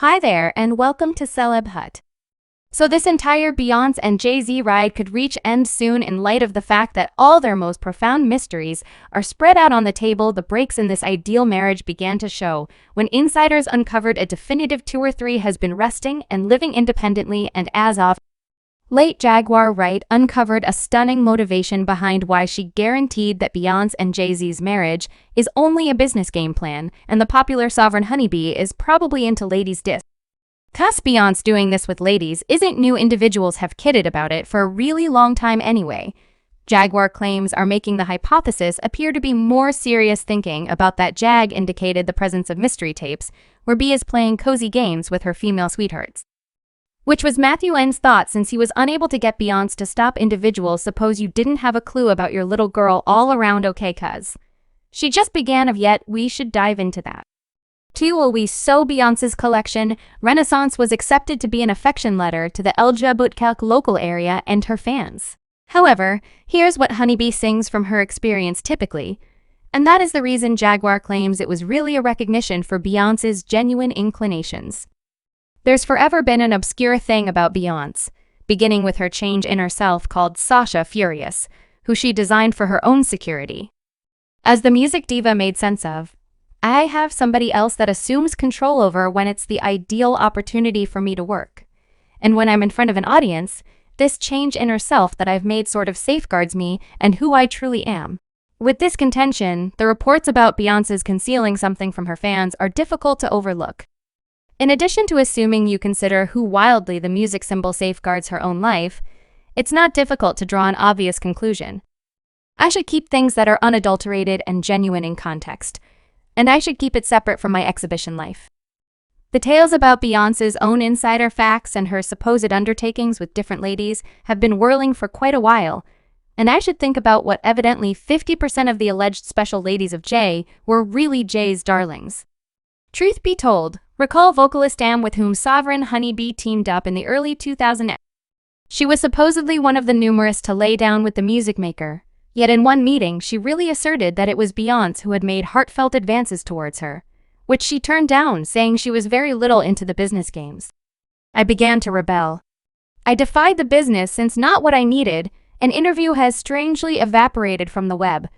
Hi there, and welcome to Celeb Hut. So this entire Beyonce and Jay-Z ride could reach end soon in light of the fact that all their most profound mysteries are spread out on the table. The breaks in this ideal marriage began to show when insiders uncovered a definitive 2 or 3 has been resting and living independently, and as of late, Jaguar Wright uncovered a stunning motivation behind why she guaranteed that Beyonce and Jay-Z's marriage is only a business game plan, and the popular sovereign honeybee is probably into ladies' disc. Thus, Beyonce doing this with ladies isn't new. Individuals have kidded about it for a really long time anyway. Jaguar claims are making the hypothesis appear to be more serious. Thinking about that, Jag indicated the presence of mystery tapes where B is playing cozy games with her female sweethearts, which was Matthew N's thought since he was unable to get Beyonce to stop. Individuals, suppose you didn't have a clue about your little girl all around, okay, cuz she just began of yet. We should dive into that. 2. Will we so Beyonce's collection, Renaissance, was accepted to be an affection letter to the LGBT local area and her fans. However, here's what Honeybee sings from her experience typically, and that is the reason Jaguar claims it was really a recognition for Beyonce's genuine inclinations. There's forever been an obscure thing about Beyonce, beginning with her change in herself called Sasha Furious, who she designed for her own security. As the music diva made sense of, I have somebody else that assumes control over when it's the ideal opportunity for me to work. And when I'm in front of an audience, this change in herself that I've made sort of safeguards me and who I truly am. With this contention, the reports about Beyonce's concealing something from her fans are difficult to overlook. In addition to assuming you consider who wildly the music symbol safeguards her own life, it's not difficult to draw an obvious conclusion. I should keep things that are unadulterated and genuine in context, and I should keep it separate from my exhibition life. The tales about Beyonce's own insider facts and her supposed undertakings with different ladies have been whirling for quite a while, and I should think about what evidently 50% of the alleged special ladies of Jay were really Jay's darlings. Truth be told, recall vocalist Am, with whom Sovereign Honeybee teamed up in the early 2000s. She was supposedly one of the numerous to lay down with the music maker. Yet in one meeting, she really asserted that it was Beyonce who had made heartfelt advances towards her, which she turned down, saying she was very little into the business games. I began to rebel. I defied the business since not what I needed. An interview has strangely evaporated from the web,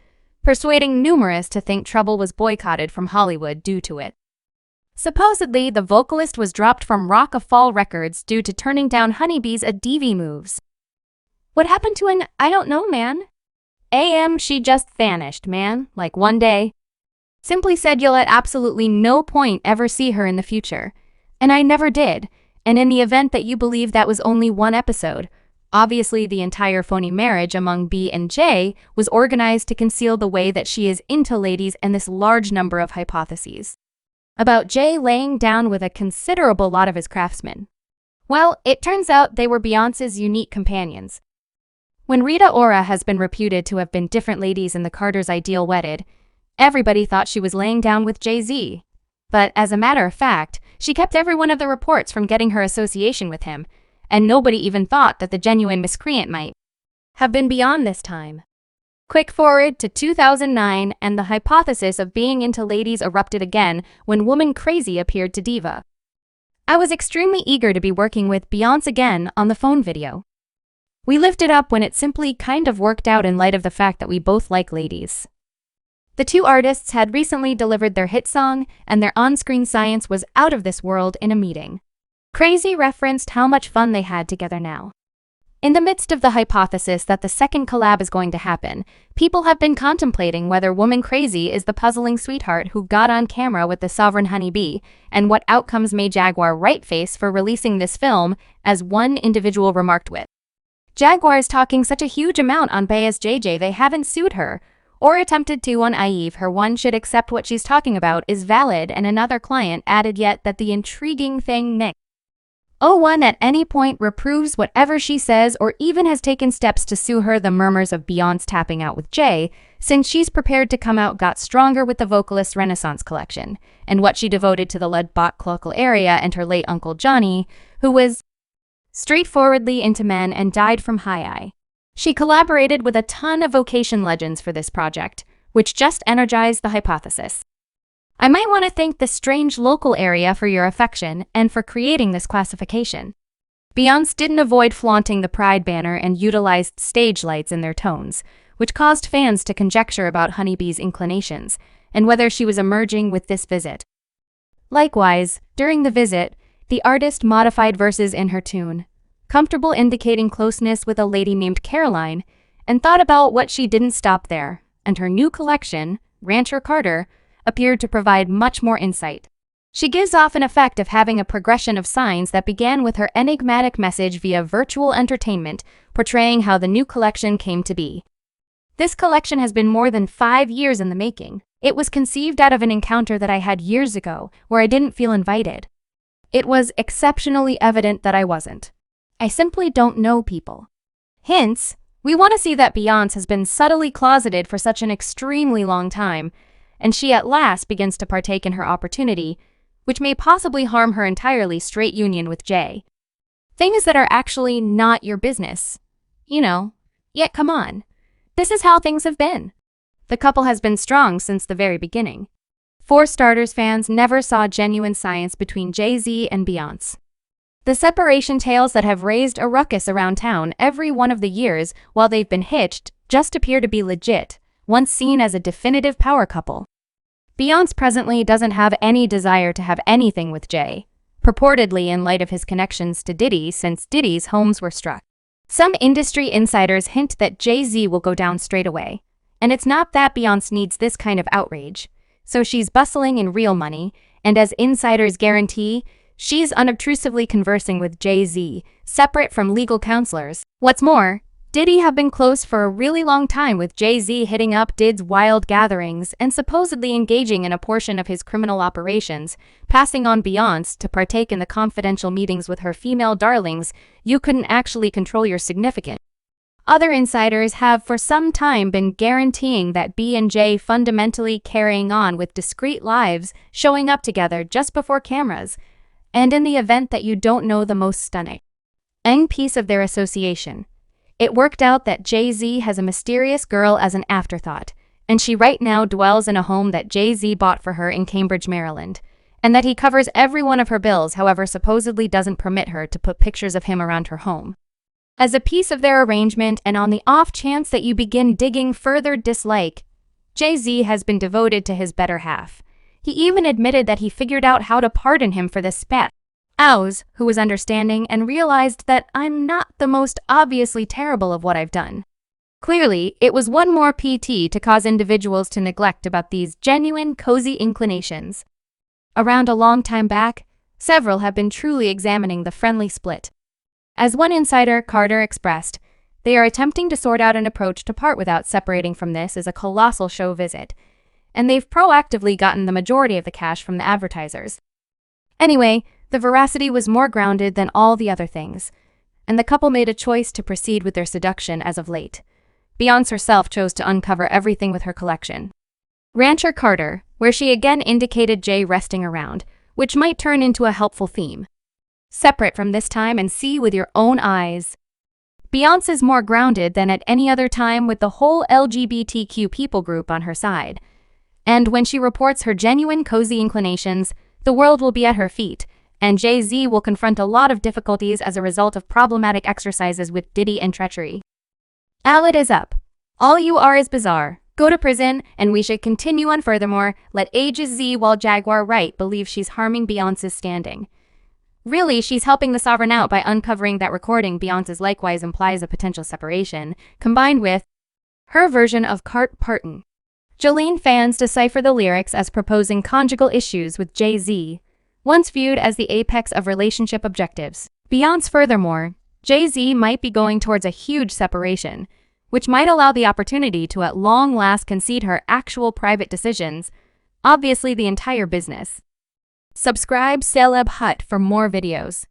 persuading numerous to think Trouble was boycotted from Hollywood due to it. Supposedly, the vocalist was dropped from Rock of Fall Records due to turning down Honeybee's ADV moves. What happened to an I don't know, man? Am, she just vanished, man, like one day. Simply said you'll at absolutely no point ever see her in the future. And I never did, and in the event that you believe that was only one episode, obviously the entire phony marriage among B and J was organized to conceal the way that she is into ladies and this large number of hypotheses about Jay laying down with a considerable lot of his craftsmen. Well, it turns out they were Beyonce's unique companions. When Rita Ora has been reputed to have been different ladies in the Carter's Ideal Wedded, everybody thought she was laying down with Jay-Z. But as a matter of fact, she kept every one of the reports from getting her association with him, and nobody even thought that the genuine miscreant might have been beyond this time. Quick forward to 2009, and the hypothesis of being into ladies erupted again when Woman Crazy appeared to Diva. I was extremely eager to be working with Beyonce again on the phone video. We lifted up when it simply kind of worked out in light of the fact that we both like ladies. The two artists had recently delivered their hit song, and their on-screen science was out of this world in a meeting. Crazy referenced how much fun they had together now. In the midst of the hypothesis that the second collab is going to happen, people have been contemplating whether Woman Crazy is the puzzling sweetheart who got on camera with the Sovereign Honeybee, and what outcomes may Jaguar Wright face for releasing this film, as one individual remarked with, Jaguar is talking such a huge amount on Bey's JJ they haven't sued her, or attempted to on Eve. Her one should accept what she's talking about is valid, and another client added yet that the intriguing thing Nick one at any point reproves whatever she says or even has taken steps to sue her. The murmurs of Beyonce tapping out with Jay, since she's prepared to come out, got stronger with the vocalist Renaissance collection, and what she devoted to the Leadbot local area and her late uncle Johnny, who was straightforwardly into men and died from high eye. She collaborated with a ton of vocation legends for this project, which just energized the hypothesis. I might want to thank this strange local area for your affection and for creating this classification. Beyoncé didn't avoid flaunting the Pride banner and utilized stage lights in their tones, which caused fans to conjecture about Honeybee's inclinations and whether she was emerging with this visit. Likewise, during the visit, the artist modified verses in her tune, comfortable indicating closeness with a lady named Caroline, and thought about what she didn't stop there, and her new collection, Rancher Carter, appeared to provide much more insight. She gives off an effect of having a progression of signs that began with her enigmatic message via virtual entertainment, portraying how the new collection came to be. This collection has been more than 5 years in the making. It was conceived out of an encounter that I had years ago, where I didn't feel invited. It was exceptionally evident that I wasn't. I simply don't know people. Hence, we want to see that Beyoncé has been subtly closeted for such an extremely long time, and she at last begins to partake in her opportunity, which may possibly harm her entirely straight union with Jay. Things that are actually not your business. Yet come on. This is how things have been. The couple has been strong since the very beginning. For starters, fans never saw genuine science between Jay-Z and Beyoncé. The separation tales that have raised a ruckus around town every one of the years while they've been hitched just appear to be legit, once seen as a definitive power couple. Beyoncé presently doesn't have any desire to have anything with Jay, purportedly in light of his connections to Diddy since Diddy's homes were struck. Some industry insiders hint that Jay-Z will go down straight away, and it's not that Beyoncé needs this kind of outrage, so she's bustling in real money, and as insiders guarantee, she's unobtrusively conversing with Jay-Z, separate from legal counselors. What's more, Diddy have been close for a really long time, with Jay-Z hitting up Did's wild gatherings and supposedly engaging in a portion of his criminal operations, passing on Beyoncé to partake in the confidential meetings with her female darlings. You couldn't actually control your significant. Other insiders have for some time been guaranteeing that B and J fundamentally carrying on with discreet lives, showing up together just before cameras, and in the event that you don't know the most stunning piece of their association. It worked out that Jay-Z has a mysterious girl as an afterthought, and she right now dwells in a home that Jay-Z bought for her in Cambridge, Maryland, and that he covers every one of her bills, however supposedly doesn't permit her to put pictures of him around her home. As a piece of their arrangement, and on the off chance that you begin digging further dislike, Jay-Z has been devoted to his better half. He even admitted that he figured out how to pardon him for this spat. Ows, who was understanding and realized that I'm not the most obviously terrible of what I've done. Clearly, it was one more PT to cause individuals to neglect about these genuine, cozy inclinations. Around a long time back, several have been truly examining the friendly split. As one insider, Carter, expressed, they are attempting to sort out an approach to part without separating from this as a colossal show visit, and they've proactively gotten the majority of the cash from the advertisers. Anyway, the veracity was more grounded than all the other things, and the couple made a choice to proceed with their seduction as of late. Beyoncé herself chose to uncover everything with her collection. Rancher Carter, where she again indicated Jay resting around, which might turn into a helpful theme. Separate from this time and see with your own eyes. Beyoncé is more grounded than at any other time, with the whole LGBTQ people group on her side. And when she reports her genuine cozy inclinations, the world will be at her feet, and Jay-Z will confront a lot of difficulties as a result of problematic exercises with Diddy and treachery. Alid is up. All you are is bizarre. Go to prison, and we should continue on. Furthermore, let ages Z while Jaguar Wright believes she's harming Beyoncé's standing. Really, she's helping the sovereign out by uncovering that recording Beyoncé's likewise implies a potential separation, combined with her version of Cart Parton. Jolene fans decipher the lyrics as proposing conjugal issues with Jay-Z, once viewed as the apex of relationship objectives. Beyoncé, furthermore, Jay-Z might be going towards a huge separation, which might allow the opportunity to at long last concede her actual private decisions, obviously the entire business. Subscribe Celeb Hut for more videos.